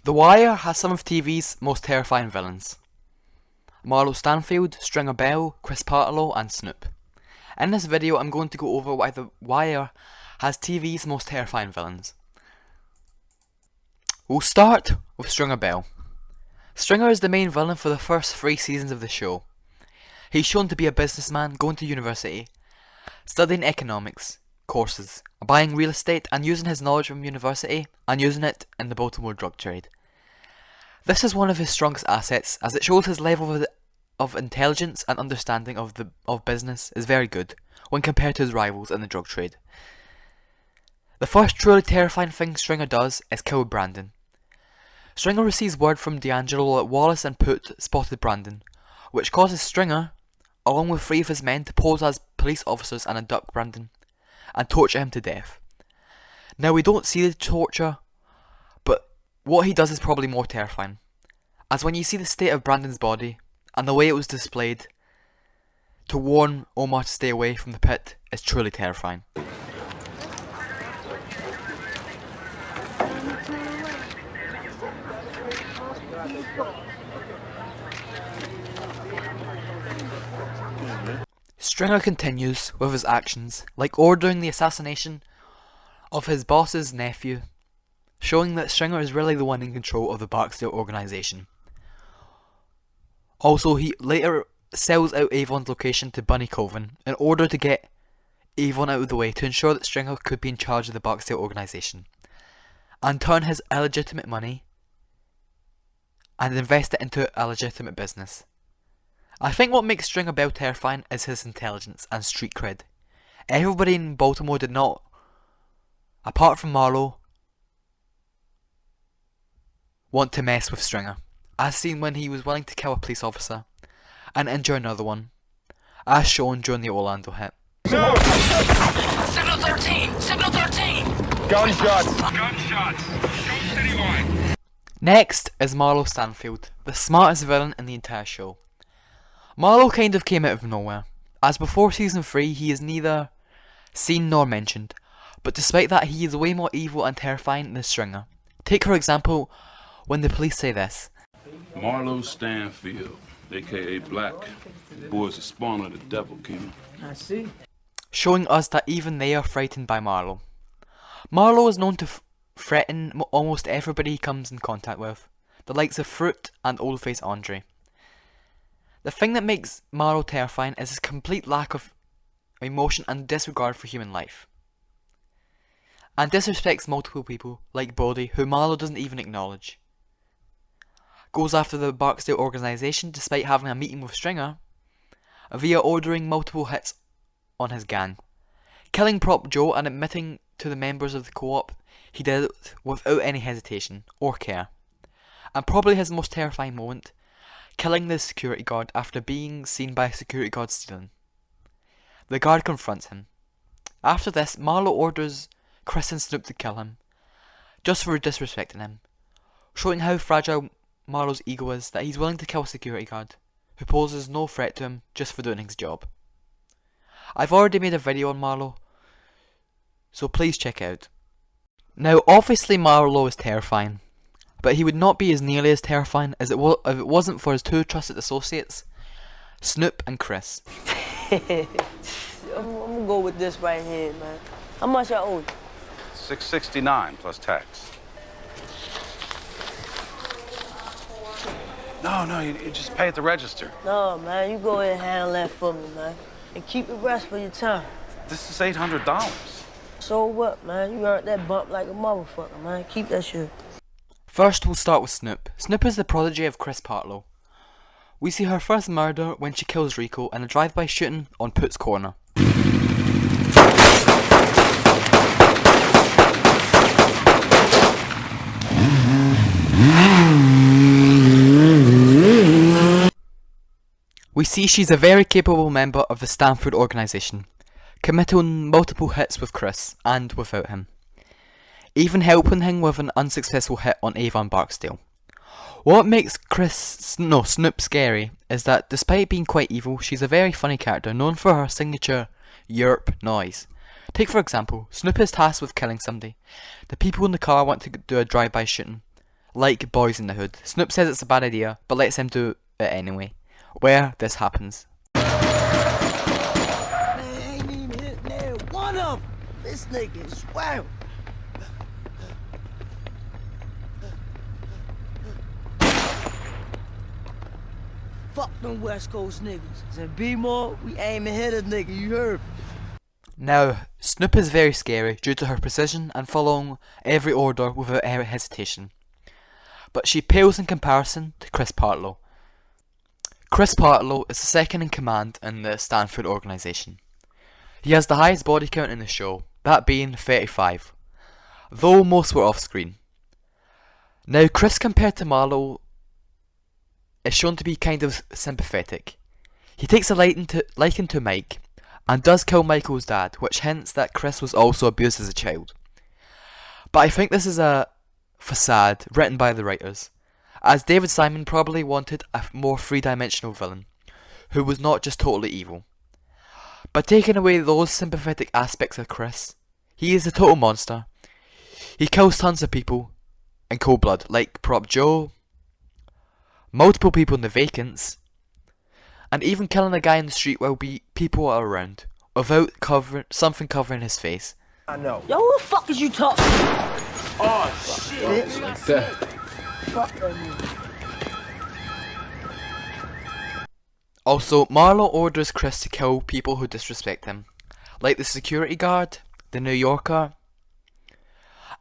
The Wire has some of TV's most terrifying villains. Marlo Stanfield, Stringer Bell, Chris Partlow and Snoop. In this video I'm going to go over why The Wire has TV's most terrifying villains. We'll start with Stringer Bell. Stringer is the main villain for the first 3 seasons of the show. He's shown to be a businessman going to university, studying economics courses, buying real estate and using his knowledge from university and using it in the Baltimore drug trade. This is one of his strongest assets, as it shows his level of intelligence and understanding of business is very good when compared to his rivals in the drug trade. The first truly terrifying thing Stringer does is kill Brandon. Stringer receives word from D'Angelo that Wallace and Put spotted Brandon, which causes Stringer, along with 3 of his men, to pose as police officers and abduct Brandon and torture him to death. Now we don't see the torture, but what he does is probably more terrifying, as when you see the state of Brandon's body and the way it was displayed to warn Omar to stay away from the pit is truly terrifying. Stringer continues with his actions, like ordering the assassination of his boss's nephew, showing that Stringer is really the one in control of the Barksdale organisation. Also, he later sells out Avon's location to Bunny Colvin in order to get Avon out of the way to ensure that Stringer could be in charge of the Barksdale organisation, and turn his illegitimate money and invest it into a legitimate business. I think what makes Stringer Bell terrifying is his intelligence and street cred. Everybody in Baltimore did not, apart from Marlo, want to mess with Stringer, as seen when he was willing to kill a police officer and injure another one, as shown during the Orlando hit. Signal 13! Signal 13! Gunshots! Gunshots! Show steady line! Next is Marlo Stanfield, the smartest villain in the entire show. Marlo kind of came out of nowhere, as before season 3 he is neither seen nor mentioned, but despite that he is way more evil and terrifying than Stringer. Take for example when the police say this. Marlo Stanfield, aka Black. The boy's a spawn of the devil, King. I see. Showing us that even they are frightened by Marlo. Marlo is known to threaten almost everybody he comes in contact with, the likes of Fruit and Old Face Andre. The thing that makes Marlo terrifying is his complete lack of emotion and disregard for human life, and disrespects multiple people like Bodie, who Marlo doesn't even acknowledge. Goes after the Barksdale organisation despite having a meeting with Stringer via ordering multiple hits on his gang, killing Prop Joe and admitting to the members of the co-op he did it without any hesitation or care. And probably his most terrifying moment, killing the security guard after being seen by a security guard stealing. The guard confronts him. After this, Marlo orders Chris and Snoop to kill him, just for disrespecting him, showing how fragile Marlo's ego is that he's willing to kill a security guard who poses no threat to him just for doing his job. I've already made a video on Marlo, so please check it out. Now obviously Marlo is terrifying, but he would not be as nearly as terrifying as if it wasn't for his 2 trusted associates, Snoop and Chris. I'm gonna go with this right here, man. How much I owe you? $669 plus tax. No, you just pay at the register. No, man, you go ahead and handle that for me, man. And keep the rest for your time. This is $800. So what, man? You earned that bump like a motherfucker, man. Keep that shit. First we'll start with Snoop. Snoop is the prodigy of Chris Partlow. We see her first murder when she kills Rico in a drive-by shooting on Put's corner. We see she's a very capable member of the Stanford organisation, committing multiple hits with Chris and without him, even helping him with an unsuccessful hit on Avon Barksdale. What makes Snoop scary is that despite being quite evil, she's a very funny character known for her signature yerp noise. Take for example, Snoop is tasked with killing somebody. The people in the car want to do a drive-by shooting, like Boys in the Hood. Snoop says it's a bad idea, but lets him do it anyway. Where this happens. Man, ain't even hit nail one of them. This nigga is wild. Fuck them West Coast niggas. And be more, we aim and hit a nigga, you heard? Now, Snoop is very scary due to her precision and following every order without any hesitation. But she pales in comparison to Chris Partlow. Chris Partlow is the second in command in the Stanfield organisation. He has the highest body count in the show, that being 35, though most were off screen. Now, Chris compared to Marlo is shown to be kind of sympathetic. He takes a liking to Mike and does kill Michael's dad, which hints that Chris was also abused as a child. But I think this is a facade written by the writers, as David Simon probably wanted a more three-dimensional villain, who was not just totally evil. But taking away those sympathetic aspects of Chris, he is a total monster. He kills tons of people in cold blood, like Prop Joe, multiple people in the vacants, and even killing a guy in the street while people are around, without something covering his face. I know. Yo, who the fuck is you talking? Oh, shit. Like that. Fuck that nigga. Also, Marlo orders Chris to kill people who disrespect him, like the security guard, the New Yorker.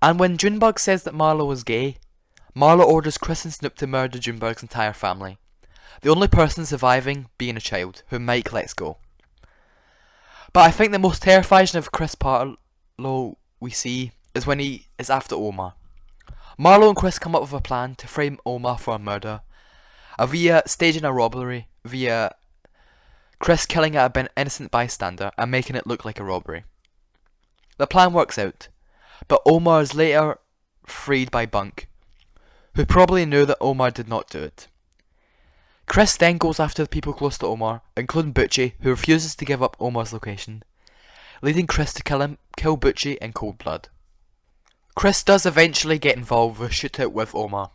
And when Junebug says that Marlo is gay, Marlo orders Chris and Snoop to murder Junebug's entire family, the only person surviving being a child, whom Mike lets go. But I think the most terrifying of Chris Partlow we see is when he is after Omar. Marlo and Chris come up with a plan to frame Omar for a murder, via staging a robbery, via Chris killing an innocent bystander and making it look like a robbery. The plan works out, but Omar is later freed by Bunk, who probably knew that Omar did not do it. Chris then goes after the people close to Omar, including Butchie, who refuses to give up Omar's location, leading Chris to kill Butchie in cold blood. Chris does eventually get involved with a shootout with Omar,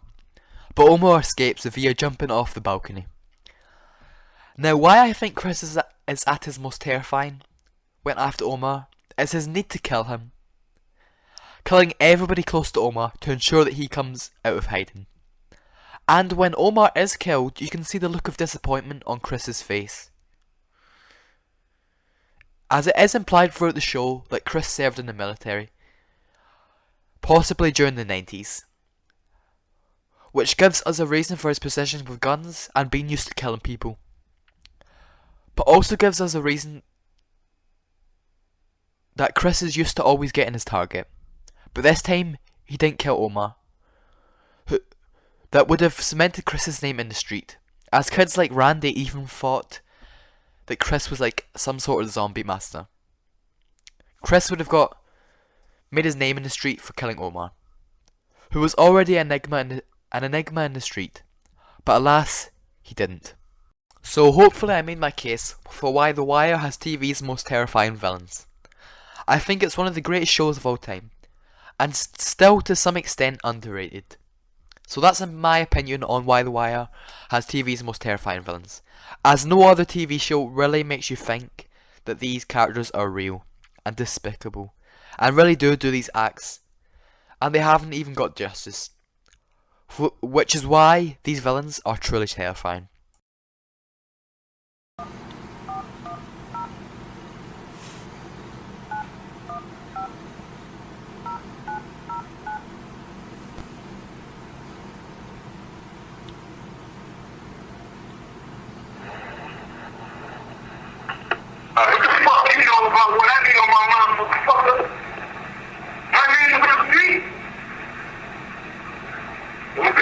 but Omar escapes via jumping off the balcony. Now, why I think Chris is at his most terrifying when after Omar is his need to kill him, killing everybody close to Omar to ensure that he comes out of hiding. And when Omar is killed, you can see the look of disappointment on Chris's face, as it is implied throughout the show that Chris served in the military, possibly during the 90s, which gives us a reason for his precision with guns and being used to killing people, but also gives us a reason that Chris is used to always getting his target, but this time he didn't kill Omar, that would have cemented Chris's name in the street, as kids like Randy even thought that Chris was like some sort of zombie master. Chris would have made his name in the street for killing Omar, who was already an enigma in the street, but alas, he didn't. So hopefully I made my case for why The Wire has TV's most terrifying villains. I think it's one of the greatest shows of all time, and still to some extent underrated. So that's my opinion on why The Wire has TV's most terrifying villains, as no other TV show really makes you think that these characters are real and despicable, and really do these acts, and they haven't even got justice, which is why these villains are truly terrifying. What the fuck you know about what I did on my mom, motherfucker? My name is Snoop. I'm going to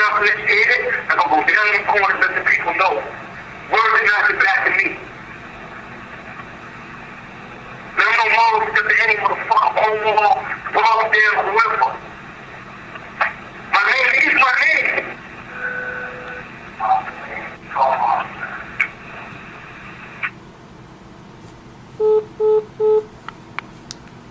go down in the corner